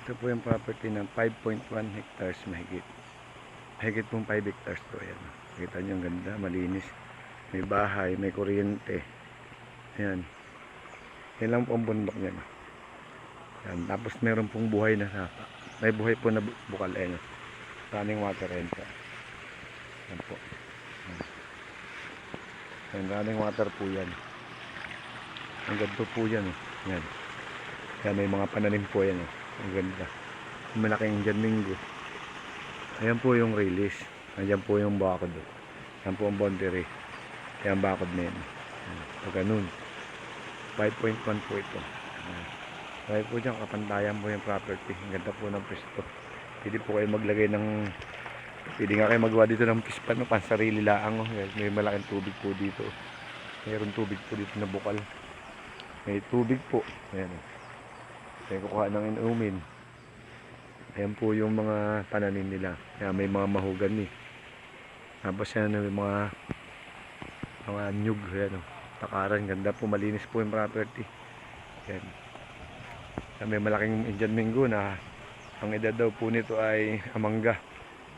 Ito po yung property ng 5.1 hectares mahigit. Mahigit pong 5 hectares to. Ayan. Kita nyo ang ganda, malinis. May bahay, may kuryente. Ayan. Yan lang po ang bundok niya. Ayan. Tapos meron pong buhay na sapa. May buhay po na bukal. Ayan. Running water enter. Ayan po. Ayan, running water po yan. Ang ganda po yan. Ayan. Ayan, may mga pananim po yan. Ang ganda. Malaking Indian Mingo. Ayan po yung release. Ayan po yung bakod. Ayan po ang boundary. Ayan bakod na yan. So ganun. 5.1 po ito. Kaya po dyan kapantayan po yung property. Ang ganda po ng pwesto. Pwede po kayo maglagay ng, pwede nga kayo magawa dito ng pispan, pansarili laang. May malaking tubig po dito. Mayroon tubig po dito na bukal. May tubig po. Ayan. Kaya kukuha ng inumin. Ayan po yung mga pananim nila. Ayan, may mga mahogany. Tapos yan may mga nyug. Ayan, takaran. Ganda po. Malinis po yung property. Ayan. Ayan, may malaking Indian Mingo na ang edad daw po nito ay mangga.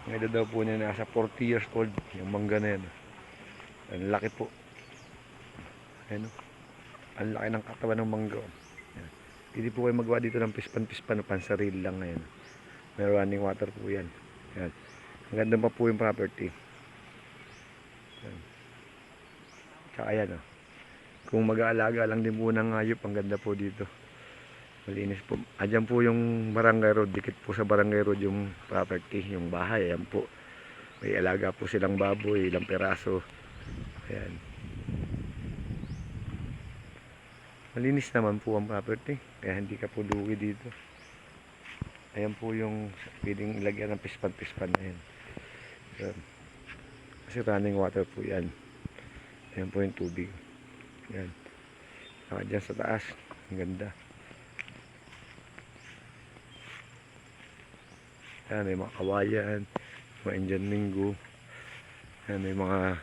Ang edad daw po niya nasa 40 years old. Yung mangga na yan. Ang laki po. Ayan. Ang laki ng katawan ng mangga. Ayan. Hindi po kayo magawa dito ng pispan-pispan, pansarili lang ngayon. May running water po yan. Ayan. Ang ganda pa po yung property. Ayan. Tsaka ayan. Kung mag-aalaga lang din po ng hayop, ang ganda po dito. Malinis po. Ayan po yung barangay road. Dikit po sa barangay road yung property, yung bahay. Ayan po. May alaga po silang baboy, ilang peraso. Ayan. Malinis naman po ang property. Kaya hindi ka po lugi dito. Ayan po yung pwedeng ilagyan ng pispan-pispan na yan. Ayan. Kasi running water po yan. Ayan po yung tubig. Ayan. Saka dyan sa taas. Ang ganda. Ayan, may mga kawayan. Mga Indian Mingo. Ayan, may mga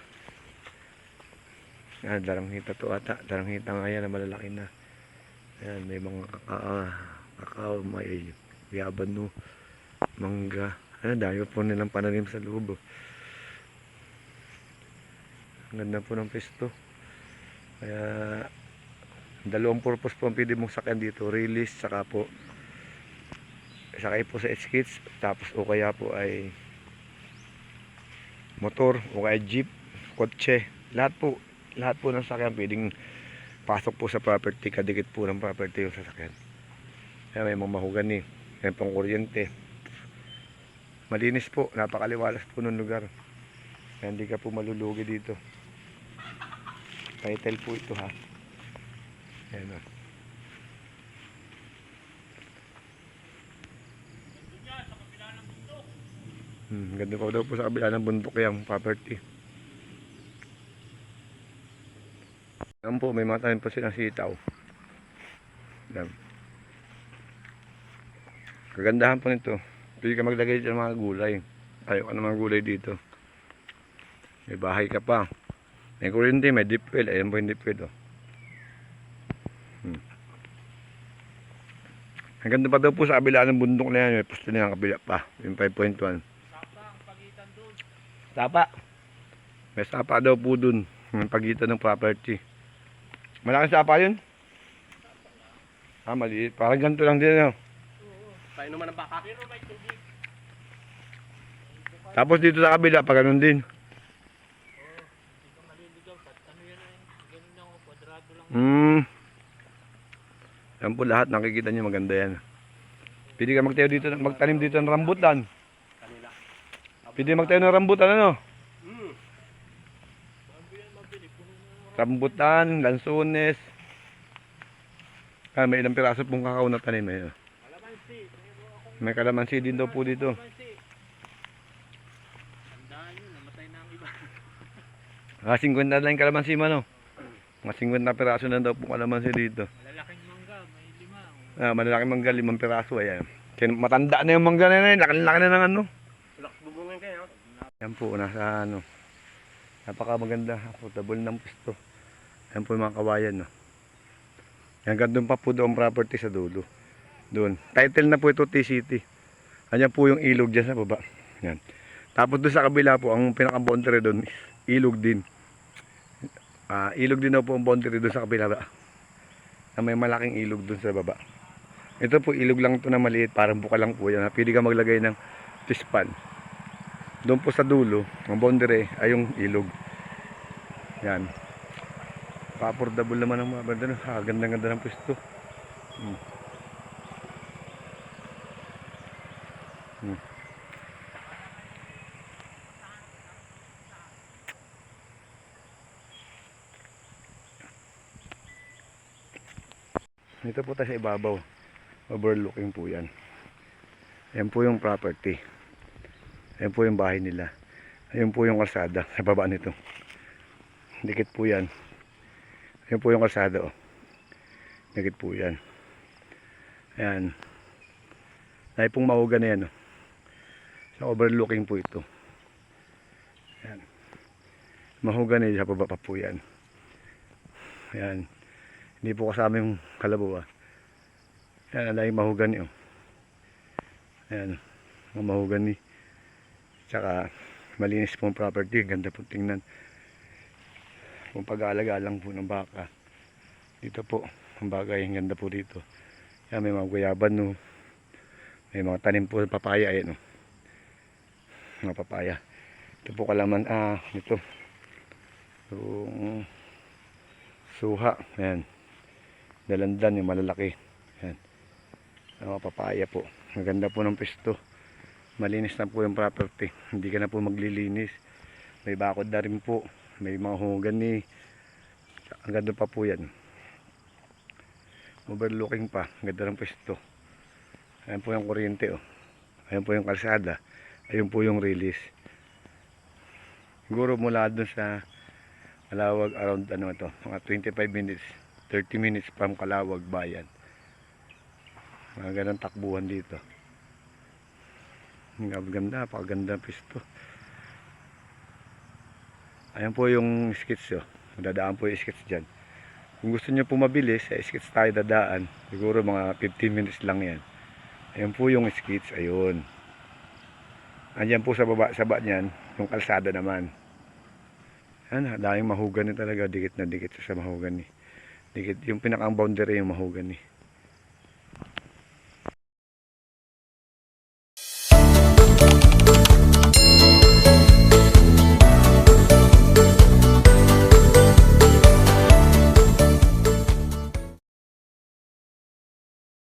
daranghita to ata. Daranghita nga yan na malalaki na. Ayan, may mga kakao, may yabano, mangga. Dahil po nilang pananim sa loob. Ang ganda po ng pesto. Kaya dalawang purpose po ang pwede mong sakyan dito. Release, saka po sakay po sa skits. Tapos o kaya po ay motor, o kaya jeep, kotse. Lahat po ng sakyan pwedeng pasok po sa property. Kadikit po ng property yung sasakyan. Kaya may mga mahogany. Yan pong kuryente. Malinis po. Napakaliwalas po ng lugar. Kaya hindi ka po malulugi dito. Title po ito ha. Ayan o. Ganda pa daw po sa kabila ng bundok yung property. Ayan po. May mga tanim po silang sitaw. Ayan. Kagandahan po nito. Pwede ka maglagay dito ng mga gulay. Ayaw ka ng mga gulay dito. May bahay ka pa. May kuryente, may deep well. Ayan po yung deep well. Ang ganda pa daw po sa kabila ng bundok na yan. May posto na yung kabila pa. Yung 5.1. Sapa ang pagitan doon. Sapa. May sapa daw po dun. Yung pagitan ng property. Malaking sapa yun? Maliit. Parang ganito lang din. No? Tayo naman ang baka. Pero may tubig. Tapos dito sa kabila, pa ganun din. Hindi ka maliligaw. Ano yan ay? Ganun lang o. Kwadrado lang. Yan po lahat. Nakikita nyo maganda yan. Pwede ka magtayo dito, magtanim dito ng rambutan. Kanila. Pwede magtayo ng rambutan ano? Bago yan mabili. Puno na. Rambutan, lansones. May ilang piraso pong kakao na tanim. Ayun. Kalamansi. May kalamansi din daw po dito. Tandaan nyo. Namatay na ang iba. 50 na lang yung kalamansi man no? Mga 50 piraso na daw pong kalamansi dito. Malalaking mangga. May 5. Malalaking mangga, 5 piraso. Ayan. Kaya matanda na yung mangga na yun. Laki na ng ano. Laks bubungan kayo. Yan po, nasa ano. Napaka maganda. Affordable ng pwesto. Yan po yung mga kawayan. No? Yan, gandun pa po doon property sa dulo. Doon. Title na po ito T-City. Ayan po yung ilog dyan sa baba. Yan. Tapos doon sa kabila po, ang pinaka-boundary doon, ilog din. Ilog din daw po ang boundary doon sa kabila. Na may malaking ilog doon sa baba. Ito po, ilog lang ito na maliit. Parang buka lang po yan. Pwede ka maglagay ng fish pan. Doon po sa dulo, ang boundary ay yung ilog. Yan. Pa-affordable naman ang mga banda. Ganda-ganda ng pwesto. Dito po tayo sa ibabaw. Overlooking po yan. Yan po yung property. Yan po yung bahay nila. Yan po yung kalsada sa baba nito. Dikit po yan. Yan po yung kalsada, oh. Dikit po yan. Ayan. Dahil pong mahuga na yan, oh. Sa overlooking po ito. Ayan. Mahuga na yan sa baba pa po yan. Ayan. Hindi po kasama yung kalabaw, ah. Ayan, alay mahogany, oh. Ayan, mga mahogany. Tsaka malinis po ang property, ganda po tingnan. Kung pag-aalaga lang po ng baka. Dito po, ang bagay, ganda po dito. Ayan, may mga guyaban, no. May mga tanim po ng papaya, ayan, oh. Mga papaya. Ito po kalaman, ito. Yung suha, ayan. Dalandan, yung malalaki. Ayan. Mga papaya po. Maganda po ng pwesto. Malinis na po yung property. Hindi ka na po maglilinis. May bakod na rin po. May mga hugani. Ang ganda pa po yan. Overlooking pa. Ang ganda ng pwesto. Ayan po yung kuryente, oh. Ayan po yung kalsada. Ayun po yung release. Siguro mula doon sa Kalawag around mga 25 minutes. 30 minutes from Kalawag bayan. Mga ganang takbuhan dito. Ang ganda, napakaganda pisto. Ayan po yung skits, oh. Dadaan po yung skits dyan. Kung gusto nyo po mabilis, sa skits tayo dadaan. Siguro mga 15 minutes lang yan. Ayan po yung skits, ayun. Andyan po sa baba niyan, yung kalsada naman. Ayan, daming mahogany talaga, dikit na dikit sa mahogany. Dikit, yung pinakang boundary yung mahogany.